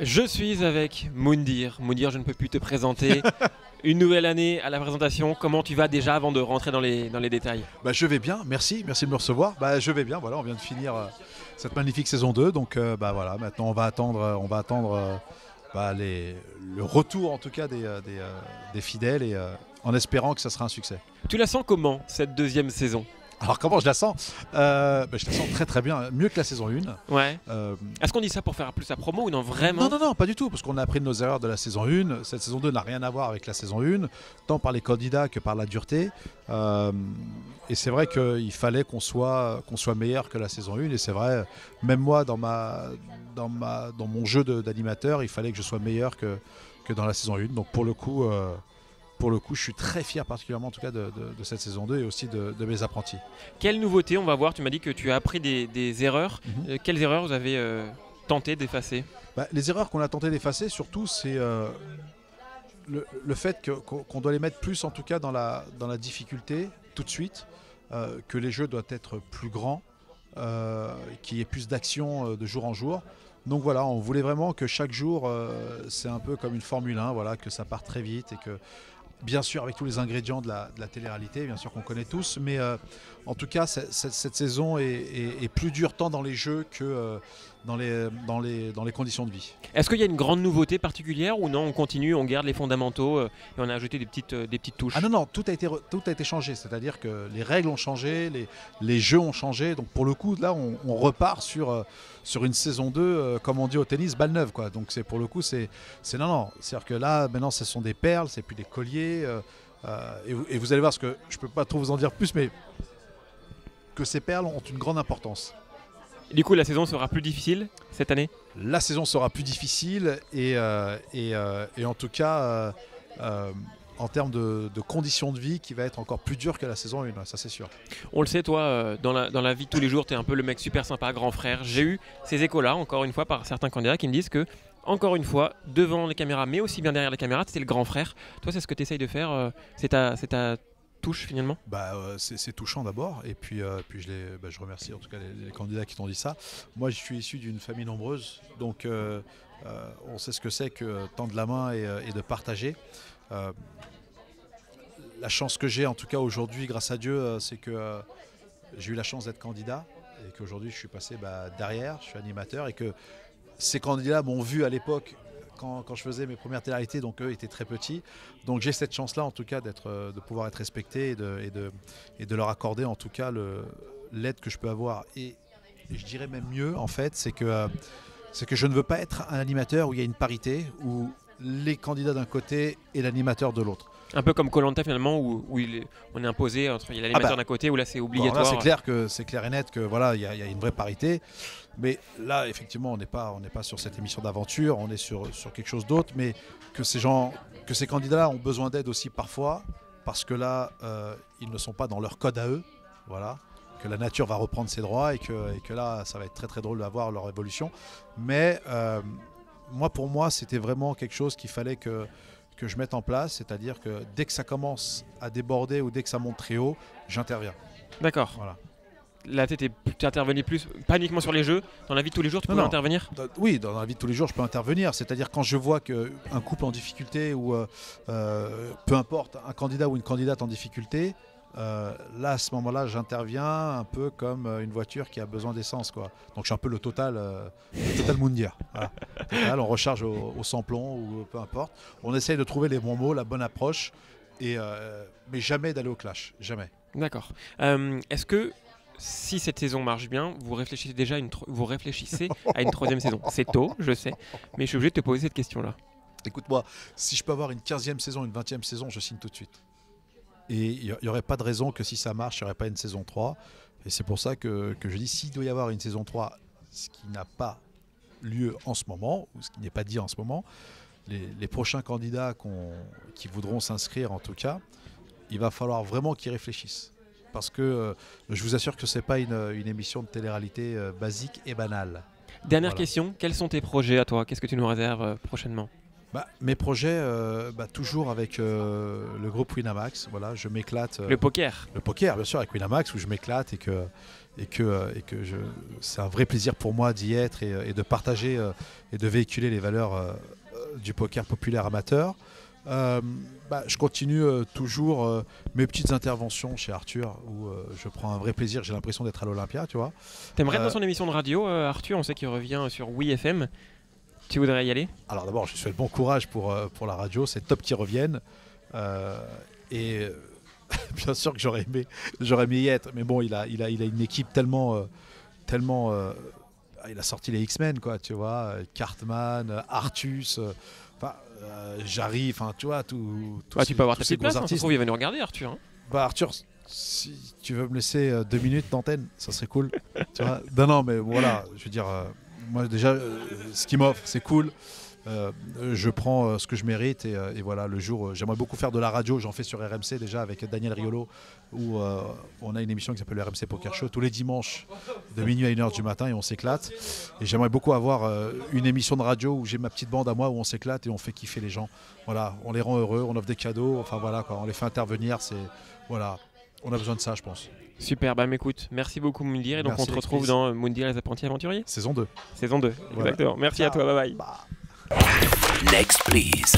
Je suis avec Moundir. Moundir, je ne peux plus te présenter. Une nouvelle année à la présentation. Comment tu vas déjà avant de rentrer dans les détails? Je vais bien, merci de me recevoir. Je vais bien, voilà, on vient de finir cette magnifique saison 2. Donc voilà, maintenant on va attendre, le retour en tout cas des fidèles et en espérant que ça sera un succès. Tu la sens comment cette deuxième saison? Alors comment je la sens? Je la sens très très bien, mieux que la saison 1. Ouais. Est-ce qu'on dit ça pour faire plus la promo ou non vraiment? Non, pas du tout, parce qu'on a appris de nos erreurs de la saison 1. Cette saison 2 n'a rien à voir avec la saison 1, tant par les candidats que par la dureté. Et c'est vrai qu'il fallait qu'on soit meilleur que la saison 1. Et c'est vrai, même moi, dans mon jeu d'animateur, il fallait que je sois meilleur que dans la saison 1. Donc pour le coup, je suis très fier particulièrement en tout cas de cette saison 2 et aussi de mes apprentis. Quelle nouveauté on va voir? Tu m'as dit que tu as appris des erreurs. Quelles erreurs vous avez tenté d'effacer? Les erreurs qu'on a tenté d'effacer, surtout, c'est le fait qu'on doit les mettre plus en tout cas dans la difficulté tout de suite, que les jeux doivent être plus grands, qu'il y ait plus d'action de jour en jour. Donc voilà, on voulait vraiment que chaque jour, c'est un peu comme une Formule 1, voilà, que ça parte très vite et que, bien sûr, avec tous les ingrédients de la télé-réalité, bien sûr qu'on connaît tous, mais en tout cas, cette saison est plus dure tant dans les jeux que dans les conditions de vie. Est-ce qu'il y a une grande nouveauté particulière ou non? On continue, on garde les fondamentaux et on a ajouté des petites touches? Ah non, tout a été changé, c'est-à-dire que les règles ont changé, les jeux ont changé, donc pour le coup, là, on repart sur une saison 2, comme on dit au tennis, balle neuve, quoi. Donc pour le coup, non. C'est-à-dire que là, maintenant, ce sont des perles, c'est plus des colliers, et vous allez voir, ce que je peux pas trop vous en dire plus, mais que ces perles ont une grande importance. Du coup, la saison sera plus difficile cette année? La saison sera plus difficile et en tout cas, en termes de conditions de vie, qui va être encore plus dur que la saison 1, ça c'est sûr. On le sait, toi, dans la vie de tous les jours, tu es un peu le mec super sympa, grand frère. J'ai eu ces échos-là, encore une fois, par certains candidats qui me disent que, encore une fois, devant les caméras, mais aussi bien derrière les caméras, c'était le grand frère. Toi, c'est ce que tu essayes de faire, c'est ta touche finalement? C'est touchant d'abord, et puis je remercie en tout cas les candidats qui t'ont dit ça. Moi je suis issu d'une famille nombreuse, donc on sait ce que c'est que tendre la main et de partager. La chance que j'ai en tout cas aujourd'hui, grâce à Dieu, c'est que j'ai eu la chance d'être candidat et qu'aujourd'hui je suis passé derrière, je suis animateur, et que ces candidats m'ont vu à l'époque quand je faisais mes premières télé-réalités, donc eux étaient très petits. Donc j'ai cette chance-là en tout cas de pouvoir être respecté et de leur accorder en tout cas l'aide que je peux avoir. Et je dirais même mieux en fait, c'est que je ne veux pas être un animateur où il y a une parité, où les candidats d'un côté et l'animateur de l'autre. Un peu comme Koh-Lanta finalement, où on est imposé il y a l'animateur d'un côté, où là c'est obligatoire. Bon, là, c'est clair et net que voilà, il y a une vraie parité. Mais là, effectivement, on n'est pas sur cette émission d'aventure, on est sur quelque chose d'autre. Mais que ces candidats-là ont besoin d'aide aussi parfois, parce que là, ils ne sont pas dans leur code à eux. Voilà. Que la nature va reprendre ses droits et que là, ça va être très très drôle de voir leur évolution. Mais pour moi, c'était vraiment quelque chose qu'il fallait que je mette en place, c'est-à-dire que dès que ça commence à déborder ou dès que ça monte très haut, j'interviens. D'accord. Voilà. Là, tu intervenais plus, pas uniquement sur les jeux, dans la vie de tous les jours, tu pouvais intervenir? Oui, dans la vie de tous les jours, je peux intervenir. C'est-à-dire quand je vois qu'un couple en difficulté ou peu importe, un candidat ou une candidate en difficulté, là, à ce moment-là, j'interviens un peu comme une voiture qui a besoin d'essence, quoi. Donc je suis un peu le total Moundir. Voilà. Total, on recharge au sans-plomb ou peu importe. On essaye de trouver les bons mots, la bonne approche, mais jamais d'aller au clash, jamais. D'accord. Est-ce que si cette saison marche bien, vous réfléchissez déjà à une troisième saison? C'est tôt, je sais, mais je suis obligé de te poser cette question-là. Écoute-moi, si je peux avoir une 15e saison, une 20e saison, je signe tout de suite. Et il n'y aurait pas de raison que si ça marche, il n'y aurait pas une saison 3. Et c'est pour ça que je dis, s'il doit y avoir une saison 3, ce qui n'a pas lieu en ce moment, ou ce qui n'est pas dit en ce moment, les prochains candidats qui voudront s'inscrire en tout cas, il va falloir vraiment qu'ils réfléchissent. Parce que je vous assure que ce n'est pas une émission de télé-réalité basique et banale. Dernière question, quels sont tes projets à toi? Qu'est-ce que tu nous réserves prochainement? Mes projets, toujours avec le groupe Winamax. Voilà, je m'éclate. Le poker? Le poker, bien sûr, avec Winamax, où je m'éclate et c'est un vrai plaisir pour moi d'y être et de partager et de véhiculer les valeurs du poker populaire amateur. Je continue toujours mes petites interventions chez Arthur où je prends un vrai plaisir, j'ai l'impression d'être à l'Olympia, tu vois. T'aimerais être dans son émission de radio, Arthur? On sait qu'il revient sur Oui FM. Tu voudrais y aller? Alors d'abord, je souhaite bon courage pour la radio, c'est top qu'ils reviennent. Bien sûr que j'aurais aimé y être, mais bon, il a une équipe tellement il a sorti les X-Men, quoi, tu vois, Cartman, Artus, Jarry, enfin, tu vois, tout. Tu peux avoir ta ces petite place, gros hein, ça se artistes. trouve, il va nous regarder, Arthur. Arthur, si tu veux me laisser 2 minutes d'antenne, ça serait cool. Tu vois, non, mais voilà, je veux dire, moi déjà, ce qu'il m'offre, c'est cool. Je prends ce que je mérite et voilà, le jour, j'aimerais beaucoup faire de la radio, j'en fais sur RMC déjà avec Daniel Riolo où on a une émission qui s'appelle le RMC Poker Show tous les dimanches de minuit à 1h du matin et on s'éclate, et j'aimerais beaucoup avoir une émission de radio où j'ai ma petite bande à moi où on s'éclate et on fait kiffer les gens, voilà, on les rend heureux, on offre des cadeaux, enfin voilà quoi, on les fait intervenir, voilà, on a besoin de ça, je pense. Super, écoute, merci beaucoup Moundir, et donc Merci, on te retrouve dans Moundir les apprentis aventuriers. Saison 2. Saison 2, Voilà. exactement. Merci à toi, bye bye. Next, please.